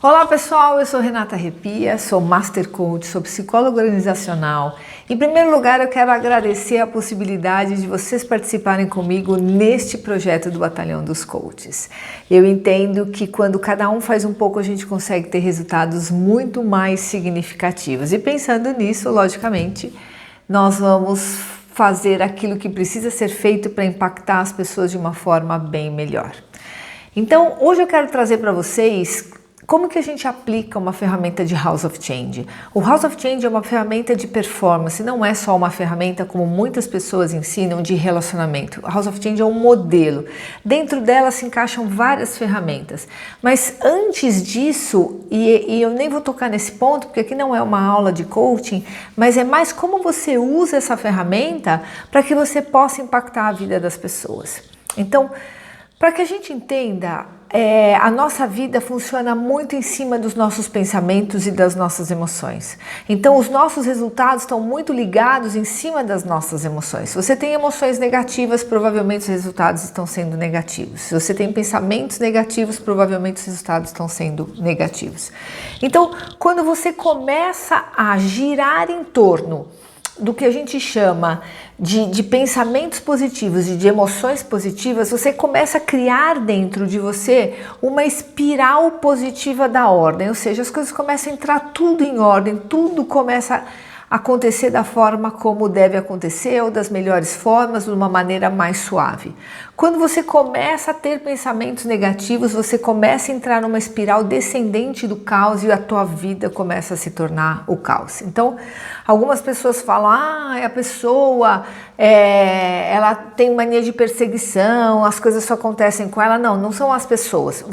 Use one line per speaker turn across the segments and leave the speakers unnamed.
Olá pessoal, eu sou Renata Repia, sou Master Coach, sou psicóloga organizacional. Em primeiro lugar, eu quero agradecer a possibilidade de vocês participarem comigo neste projeto do Batalhão dos Coaches. Eu entendo que quando cada um faz um pouco, a gente consegue ter resultados muito mais significativos. E pensando nisso, logicamente, nós vamos fazer aquilo que precisa ser feito para impactar as pessoas de uma forma bem melhor. Então, hoje eu quero trazer para vocês como que a gente aplica uma ferramenta de House of Change. O House of Change é uma ferramenta de performance, não é só uma ferramenta como muitas pessoas ensinam de relacionamento. O House of Change é um modelo. Dentro dela se encaixam várias ferramentas. Mas antes disso, e eu nem vou tocar nesse ponto, porque aqui não é uma aula de coaching, mas é mais como você usa essa ferramenta para que você possa impactar a vida das pessoas. Então, para que a gente entenda, a nossa vida funciona muito em cima dos nossos pensamentos e das nossas emoções. Então, os nossos resultados estão muito ligados em cima das nossas emoções. Se você tem emoções negativas, provavelmente os resultados estão sendo negativos. Se você tem pensamentos negativos, provavelmente os resultados estão sendo negativos. Então, quando você começa a girar em torno do que a gente chama de pensamentos positivos e de emoções positivas, você começa a criar dentro de você uma espiral positiva da ordem, ou seja, as coisas começam a entrar tudo em ordem, tudo começa a acontecer da forma como deve acontecer ou das melhores formas, de uma maneira mais suave. Quando você começa a ter pensamentos negativos, você começa a entrar numa espiral descendente do caos e a tua vida começa a se tornar o caos. Então, algumas pessoas falam, a pessoa ela tem mania de perseguição, as coisas só acontecem com ela. Não são as pessoas,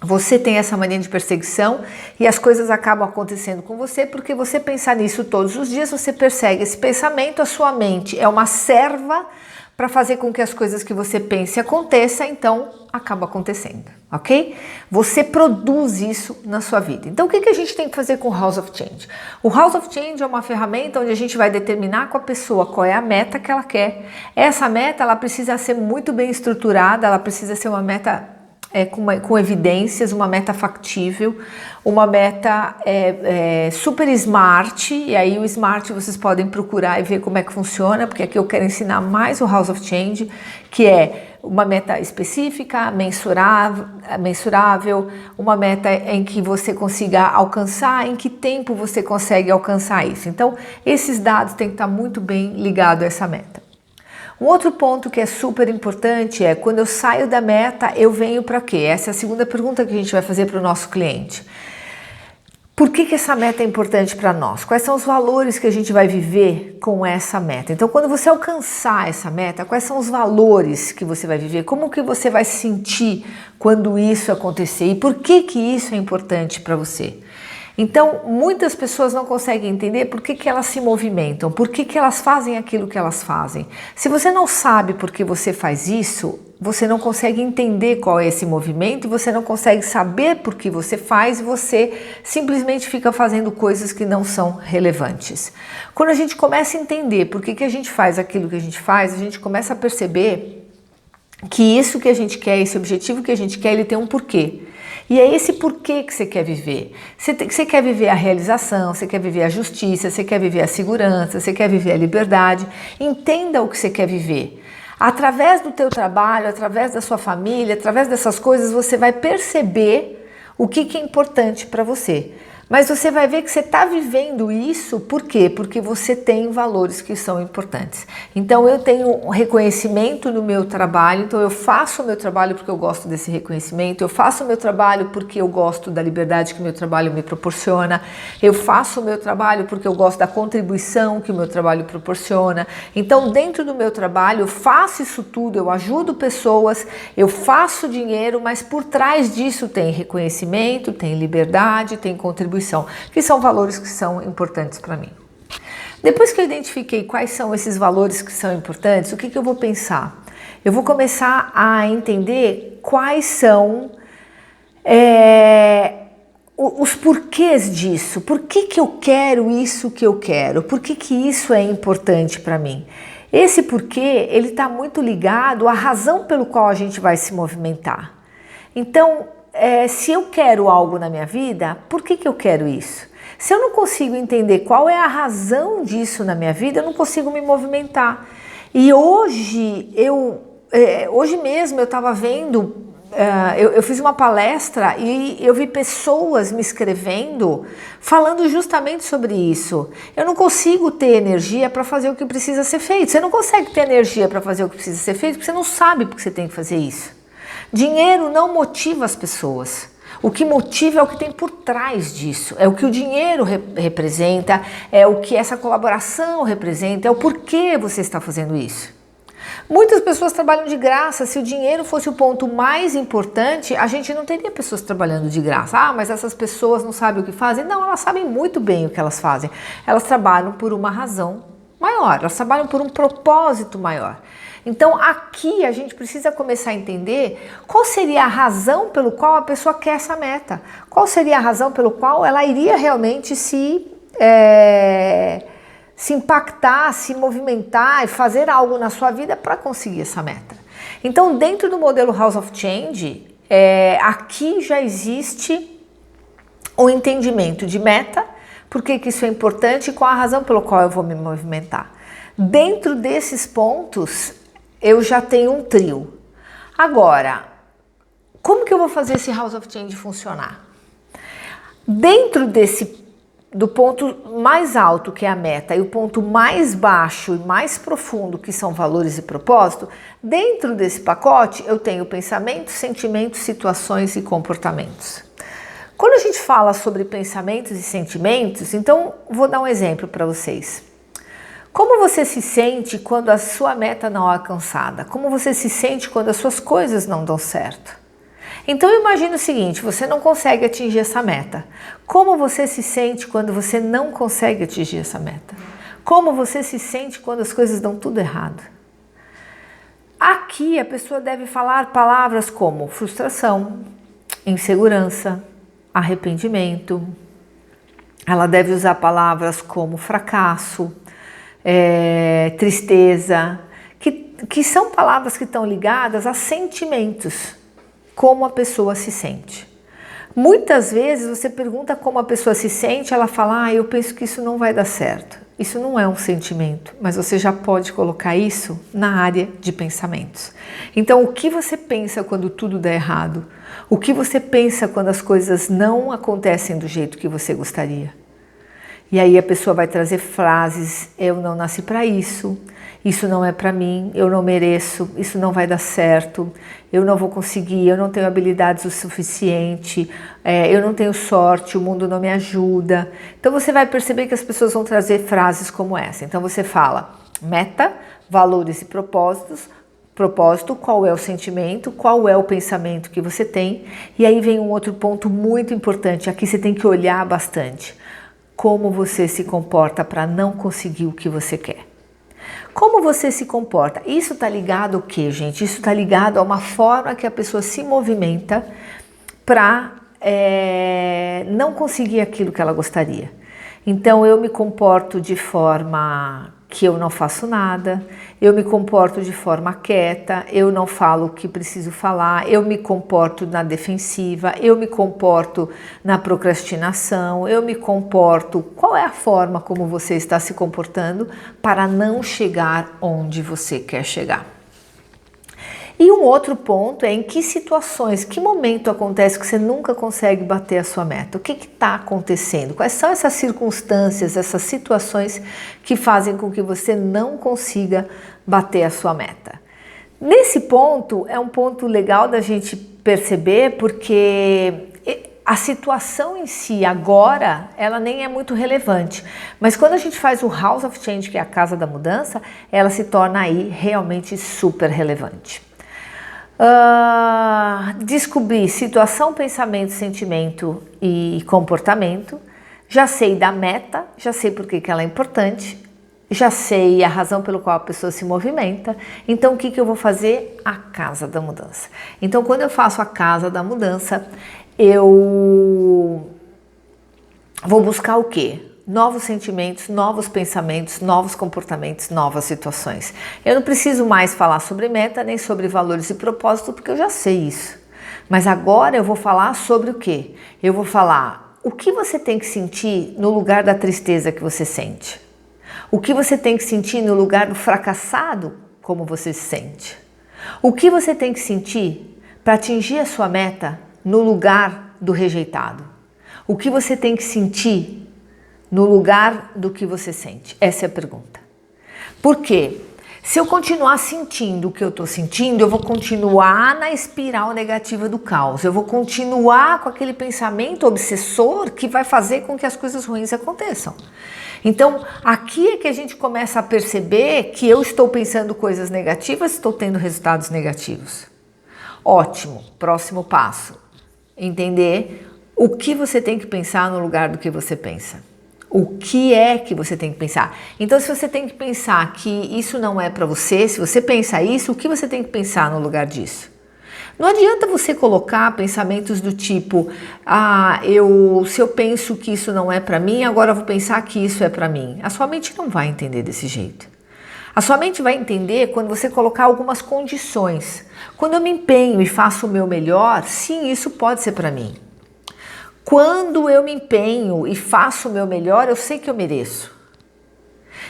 Você tem essa mania de perseguição e as coisas acabam acontecendo com você porque você pensa nisso todos os dias, você persegue esse pensamento, a sua mente é uma serva para fazer com que as coisas que você pense aconteçam, então acaba acontecendo, ok? Você produz isso na sua vida. Então o que a gente tem que fazer com o House of Change? O House of Change é uma ferramenta onde a gente vai determinar com a pessoa qual é a meta que ela quer. Essa meta ela precisa ser muito bem estruturada, ela precisa ser uma meta com evidências, uma meta factível, uma meta super smart, e aí o smart vocês podem procurar e ver como é que funciona, porque aqui eu quero ensinar mais o House of Change, que é uma meta específica, mensurável, uma meta em que você consiga alcançar, em que tempo você consegue alcançar isso. Então, esses dados têm que estar muito bem ligados a essa meta. Um outro ponto que é super importante é quando eu saio da meta, eu venho para quê? Essa é a segunda pergunta que a gente vai fazer para o nosso cliente. Por que essa meta é importante para nós? Quais são os valores que a gente vai viver com essa meta? Então, quando você alcançar essa meta, quais são os valores que você vai viver? Como que você vai se sentir quando isso acontecer? E por que isso é importante para você? Então, muitas pessoas não conseguem entender por que elas se movimentam, por que elas fazem aquilo que elas fazem. Se você não sabe por que você faz isso, você não consegue entender qual é esse movimento, você não consegue saber por que você faz, você simplesmente fica fazendo coisas que não são relevantes. Quando a gente começa a entender por que a gente faz aquilo que a gente começa a perceber que isso que a gente quer, esse objetivo que a gente quer, ele tem um porquê. E é esse porquê que você quer viver. Você quer viver a realização, você quer viver a justiça, você quer viver a segurança, você quer viver a liberdade. Entenda o que você quer viver. Através do teu trabalho, através da sua família, através dessas coisas, você vai perceber o que é importante para você. Mas você vai ver que você está vivendo isso, por quê? Porque você tem valores que são importantes. Então eu tenho um reconhecimento no meu trabalho, então eu faço o meu trabalho porque eu gosto desse reconhecimento, eu faço o meu trabalho porque eu gosto da liberdade que o meu trabalho me proporciona, eu faço o meu trabalho porque eu gosto da contribuição que o meu trabalho proporciona. Então dentro do meu trabalho eu faço isso tudo, eu ajudo pessoas, eu faço dinheiro, mas por trás disso tem reconhecimento, tem liberdade, tem contribuição, que são valores que são importantes para mim. Depois que eu identifiquei quais são esses valores que são importantes, o que eu vou pensar? Eu vou começar a entender quais são os porquês disso. Por que eu quero isso que eu quero? Por que isso é importante para mim? Esse porquê, ele está muito ligado à razão pelo qual a gente vai se movimentar. Então, se eu quero algo na minha vida, por que eu quero isso? Se eu não consigo entender qual é a razão disso na minha vida, eu não consigo me movimentar. E hoje mesmo eu estava vendo, eu fiz uma palestra e eu vi pessoas me escrevendo falando justamente sobre isso. Eu não consigo ter energia para fazer o que precisa ser feito. Você não consegue ter energia para fazer o que precisa ser feito porque você não sabe porque você tem que fazer isso. Dinheiro não motiva as pessoas. O que motiva é o que tem por trás disso, é o que o dinheiro representa, é o que essa colaboração representa, é o porquê você está fazendo isso. Muitas pessoas trabalham de graça. Se o dinheiro fosse o ponto mais importante, a gente não teria pessoas trabalhando de graça. Ah, mas essas pessoas não sabem o que fazem. Não, elas sabem muito bem o que elas fazem. Elas trabalham por uma razão maior, elas trabalham por um propósito maior. Então aqui a gente precisa começar a entender qual seria a razão pelo qual a pessoa quer essa meta. Qual seria a razão pelo qual ela iria realmente se impactar, se movimentar e fazer algo na sua vida para conseguir essa meta. Então, dentro do modelo House of Change, aqui já existe um entendimento de meta, por que isso é importante e qual a razão pela qual eu vou me movimentar. Dentro desses pontos, eu já tenho um trio. Agora, como que eu vou fazer esse House of Change funcionar? Dentro do ponto mais alto, que é a meta, e o ponto mais baixo e mais profundo, que são valores e propósito, dentro desse pacote eu tenho pensamentos, sentimentos, situações e comportamentos. Quando a gente fala sobre pensamentos e sentimentos, então vou dar um exemplo para vocês. Como você se sente quando a sua meta não é alcançada? Como você se sente quando as suas coisas não dão certo? Então imagine o seguinte, você não consegue atingir essa meta. Como você se sente quando você não consegue atingir essa meta? Como você se sente quando as coisas dão tudo errado? Aqui a pessoa deve falar palavras como frustração, insegurança, arrependimento. Ela deve usar palavras como fracasso, tristeza, que são palavras que estão ligadas a sentimentos. Como a pessoa se sente. Muitas vezes você pergunta como a pessoa se sente, ela fala, eu penso que isso não vai dar certo. Isso não é um sentimento, mas você já pode colocar isso na área de pensamentos. Então, o que você pensa quando tudo dá errado? O que você pensa quando as coisas não acontecem do jeito que você gostaria? E aí a pessoa vai trazer frases, eu não nasci para isso não é para mim, eu não mereço, isso não vai dar certo, eu não vou conseguir, eu não tenho habilidades o suficiente, eu não tenho sorte, o mundo não me ajuda. Então você vai perceber que as pessoas vão trazer frases como essa. Então você fala meta, valores e propósito, qual é o sentimento, qual é o pensamento que você tem. E aí vem um outro ponto muito importante, aqui você tem que olhar bastante. Como você se comporta para não conseguir o que você quer. Como você se comporta? Isso está ligado ao quê, gente? Isso está ligado a uma forma que a pessoa se movimenta para não conseguir aquilo que ela gostaria. Então eu me comporto de forma que eu não faço nada, eu me comporto de forma quieta, eu não falo o que preciso falar, eu me comporto na defensiva, eu me comporto na procrastinação, eu me comporto... Qual é a forma como você está se comportando para não chegar onde você quer chegar? E um outro ponto é em que situações, que momento acontece que você nunca consegue bater a sua meta? O que está acontecendo? Quais são essas circunstâncias, essas situações que fazem com que você não consiga bater a sua meta? Nesse ponto, é um ponto legal da gente perceber, porque a situação em si agora, ela nem é muito relevante. Mas quando a gente faz o House of Change, que é a casa da mudança, ela se torna aí realmente super relevante. Descobri situação, pensamento, sentimento e comportamento. Já sei da meta, já sei por que ela é importante, já sei a razão pelo qual a pessoa se movimenta. Então o que eu vou fazer? A casa da mudança. Então quando eu faço a casa da mudança, eu vou buscar o quê? Novos sentimentos, novos pensamentos, novos comportamentos, novas situações. Eu não preciso mais falar sobre meta, nem sobre valores e propósito, porque eu já sei isso. Mas agora eu vou falar sobre o quê? Eu vou falar o que você tem que sentir no lugar da tristeza que você sente. O que você tem que sentir no lugar do fracassado, como você se sente. O que você tem que sentir para atingir a sua meta no lugar do rejeitado. O que você tem que sentir no lugar do que você sente? Essa é a pergunta. Por quê? Se eu continuar sentindo o que eu estou sentindo, eu vou continuar na espiral negativa do caos. Eu vou continuar com aquele pensamento obsessor que vai fazer com que as coisas ruins aconteçam. Então, aqui é que a gente começa a perceber que eu estou pensando coisas negativas, estou tendo resultados negativos. Ótimo, próximo passo. Entender o que você tem que pensar no lugar do que você pensa. O que é que você tem que pensar? Então, se você tem que pensar que isso não é para você, se você pensa isso, o que você tem que pensar no lugar disso? Não adianta você colocar pensamentos do tipo, se eu penso que isso não é para mim, agora eu vou pensar que isso é para mim. A sua mente não vai entender desse jeito. A sua mente vai entender quando você colocar algumas condições. Quando eu me empenho e faço o meu melhor, sim, isso pode ser para mim. Quando eu me empenho e faço o meu melhor, eu sei que eu mereço.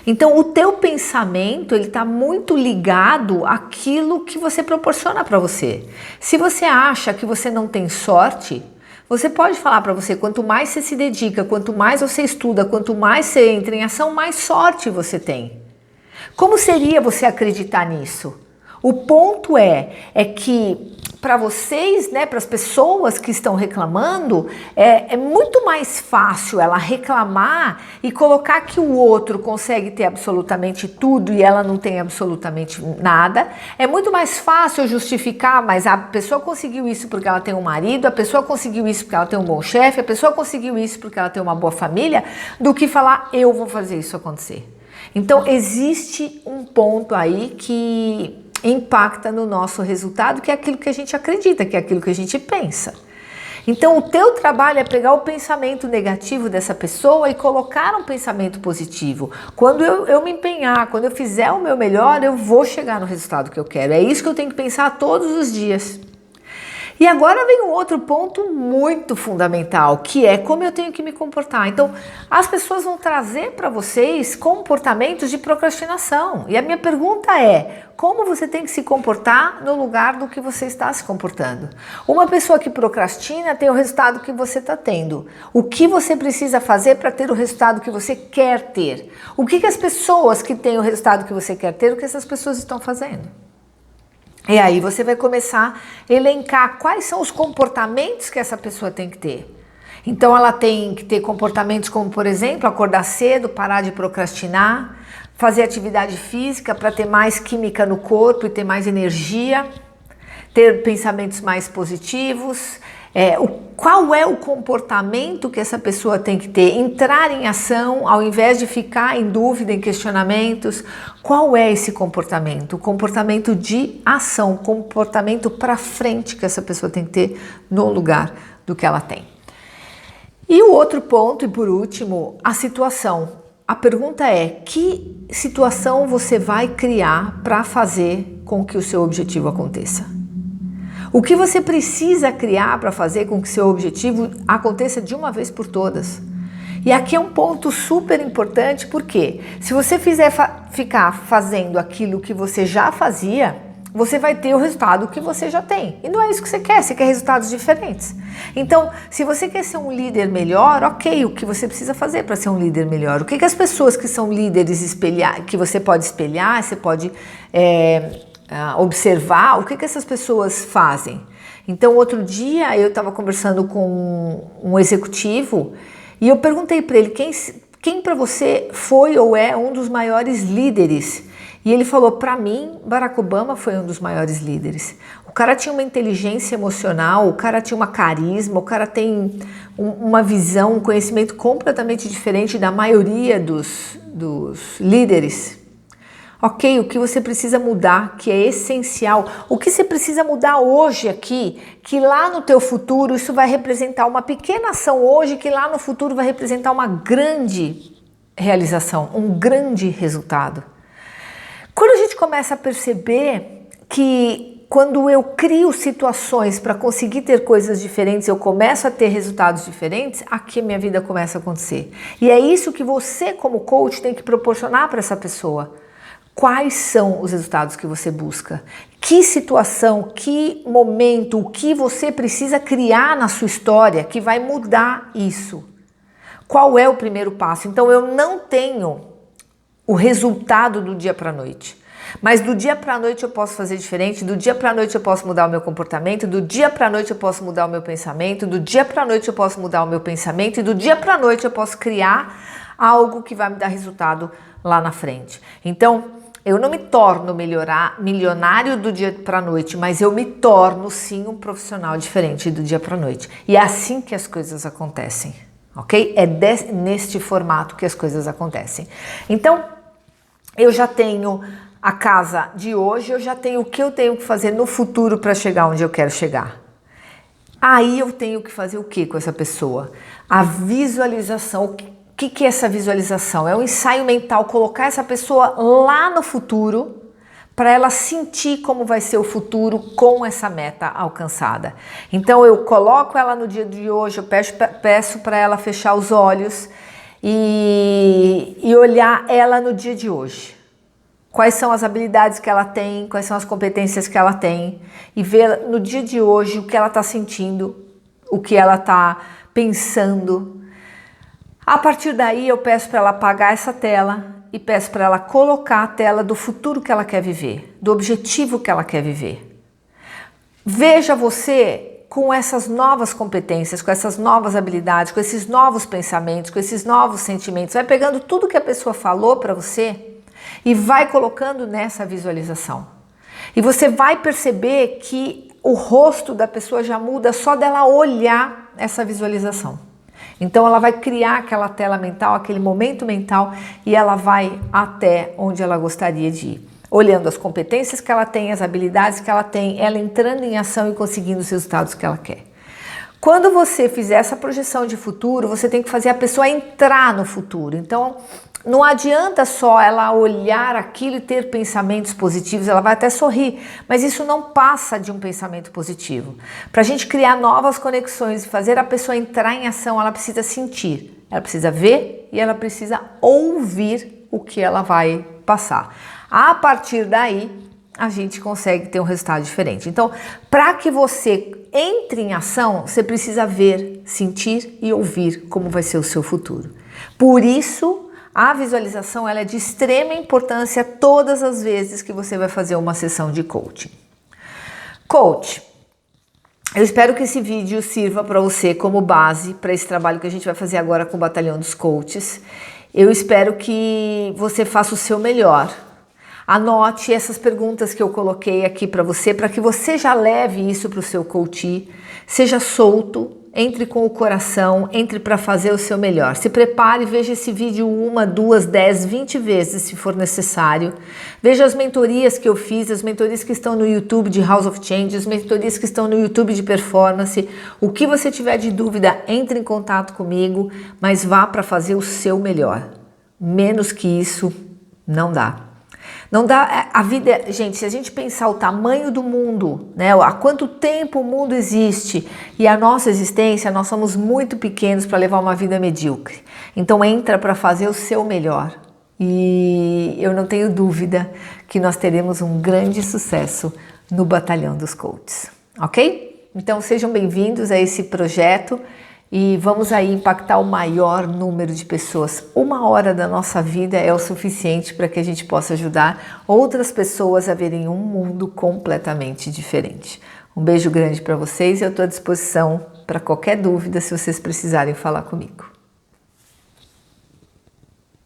Então, o teu pensamento, ele está muito ligado àquilo que você proporciona para você. Se você acha que você não tem sorte, você pode falar para você, quanto mais você se dedica, quanto mais você estuda, quanto mais você entra em ação, mais sorte você tem. Como seria você acreditar nisso? O ponto é que para vocês, né, para as pessoas que estão reclamando, é muito mais fácil ela reclamar e colocar que o outro consegue ter absolutamente tudo e ela não tem absolutamente nada. É muito mais fácil justificar, mas a pessoa conseguiu isso porque ela tem um marido, a pessoa conseguiu isso porque ela tem um bom chefe, a pessoa conseguiu isso porque ela tem uma boa família, do que falar, eu vou fazer isso acontecer. Então, existe um ponto aí que impacta no nosso resultado, que é aquilo que a gente acredita, que é aquilo que a gente pensa. Então, o teu trabalho é pegar o pensamento negativo dessa pessoa e colocar um pensamento positivo. Quando eu me empenhar, quando eu fizer o meu melhor, eu vou chegar no resultado que eu quero. É isso que eu tenho que pensar todos os dias. E agora vem um outro ponto muito fundamental, que é como eu tenho que me comportar. Então, as pessoas vão trazer para vocês comportamentos de procrastinação. E a minha pergunta é, como você tem que se comportar no lugar do que você está se comportando? Uma pessoa que procrastina tem o resultado que você está tendo. O que você precisa fazer para ter o resultado que você quer ter? O que as pessoas que têm o resultado que você quer ter, o que essas pessoas estão fazendo? E aí você vai começar a elencar quais são os comportamentos que essa pessoa tem que ter. Então ela tem que ter comportamentos como, por exemplo, acordar cedo, parar de procrastinar, fazer atividade física para ter mais química no corpo e ter mais energia, ter pensamentos mais positivos. Qual é o comportamento que essa pessoa tem que ter? Entrar em ação ao invés de ficar em dúvida, em questionamentos. Qual é esse comportamento? O comportamento de ação, comportamento para frente que essa pessoa tem que ter no lugar do que ela tem. E o outro ponto, e por último, a situação. A pergunta é, que situação você vai criar para fazer com que o seu objetivo aconteça? O que você precisa criar para fazer com que seu objetivo aconteça de uma vez por todas? E aqui é um ponto super importante, porque se você ficar fazendo aquilo que você já fazia, você vai ter o resultado que você já tem. E não é isso que você quer resultados diferentes. Então, se você quer ser um líder melhor, ok, o que você precisa fazer para ser um líder melhor? O que as pessoas que são líderes que você pode espelhar, você pode observar o que essas pessoas fazem. Então, outro dia eu estava conversando com um executivo e eu perguntei para ele quem para você foi ou é um dos maiores líderes. E ele falou, para mim, Barack Obama foi um dos maiores líderes. O cara tinha uma inteligência emocional, o cara tinha uma carisma, o cara tem uma visão, um conhecimento completamente diferente da maioria dos líderes. Ok, o que você precisa mudar, que é essencial, o que você precisa mudar hoje aqui, que lá no teu futuro isso vai representar uma pequena ação hoje, que lá no futuro vai representar uma grande realização, um grande resultado. Quando a gente começa a perceber que quando eu crio situações para conseguir ter coisas diferentes, eu começo a ter resultados diferentes, aqui a minha vida começa a acontecer. E é isso que você, como coach, tem que proporcionar para essa pessoa. Quais são os resultados que você busca? Que situação, que momento, o que você precisa criar na sua história que vai mudar isso? Qual é o primeiro passo? Então eu não tenho o resultado do dia para a noite. Mas do dia para a noite eu posso fazer diferente, do dia para a noite eu posso mudar o meu comportamento, do dia para a noite eu posso mudar o meu pensamento, do dia para a noite eu posso mudar o meu pensamento e do dia para a noite eu posso criar algo que vai me dar resultado lá na frente. Então, eu não me torno milionário do dia para a noite, mas eu me torno sim um profissional diferente do dia para a noite. E é assim que as coisas acontecem, ok? É neste formato que as coisas acontecem. Então, eu já tenho a casa de hoje, eu já tenho o que eu tenho que fazer no futuro para chegar onde eu quero chegar. Aí eu tenho que fazer o que com essa pessoa? A visualização. O que é essa visualização? É um ensaio mental, colocar essa pessoa lá no futuro para ela sentir como vai ser o futuro com essa meta alcançada. Então eu coloco ela no dia de hoje, eu peço para ela fechar os olhos e olhar ela no dia de hoje. Quais são as habilidades que ela tem, quais são as competências que ela tem e ver no dia de hoje o que ela está sentindo, o que ela está pensando. A partir daí eu peço para ela apagar essa tela e peço para ela colocar a tela do futuro que ela quer viver, do objetivo que ela quer viver. Veja você com essas novas competências, com essas novas habilidades, com esses novos pensamentos, com esses novos sentimentos. Vai pegando tudo que a pessoa falou para você e vai colocando nessa visualização. E você vai perceber que o rosto da pessoa já muda só dela olhar essa visualização. Então ela vai criar aquela tela mental, aquele momento mental e ela vai até onde ela gostaria de ir. Olhando as competências que ela tem, as habilidades que ela tem, ela entrando em ação e conseguindo os resultados que ela quer. Quando você fizer essa projeção de futuro, você tem que fazer a pessoa entrar no futuro. Então, não adianta só ela olhar aquilo e ter pensamentos positivos, ela vai até sorrir, mas isso não passa de um pensamento positivo. Para a gente criar novas conexões e fazer a pessoa entrar em ação, ela precisa sentir, ela precisa ver e ela precisa ouvir o que ela vai passar. A partir daí, a gente consegue ter um resultado diferente. Então, para que você entre em ação, você precisa ver, sentir e ouvir como vai ser o seu futuro. Por isso, a visualização ela é de extrema importância todas as vezes que você vai fazer uma sessão de coaching. Coach, eu espero que esse vídeo sirva para você como base para esse trabalho que a gente vai fazer agora com o Batalhão dos Coaches. Eu espero que você faça o seu melhor. Anote essas perguntas que eu coloquei aqui para você que você já leve isso para o seu coach. Seja solto, entre com o coração, entre para fazer o seu melhor. Se prepare, veja esse vídeo 1, 2, 10, 20 vezes se for necessário. Veja as mentorias que eu fiz, as mentorias que estão no YouTube de House of Change, as mentorias que estão no YouTube de Performance. O que você tiver de dúvida, entre em contato comigo, mas vá para fazer o seu melhor. Menos que isso, não dá. Não dá, a vida, gente, se a gente pensar o tamanho do mundo, né, há quanto tempo o mundo existe e a nossa existência, nós somos muito pequenos para levar uma vida medíocre. Então entra para fazer o seu melhor e eu não tenho dúvida que nós teremos um grande sucesso no Batalhão dos Coaches, ok? Então sejam bem-vindos a esse projeto. E vamos aí impactar o maior número de pessoas. 1 hora da nossa vida é o suficiente para que a gente possa ajudar outras pessoas a verem um mundo completamente diferente. Um beijo grande para vocês e eu estou à disposição para qualquer dúvida se vocês precisarem falar comigo.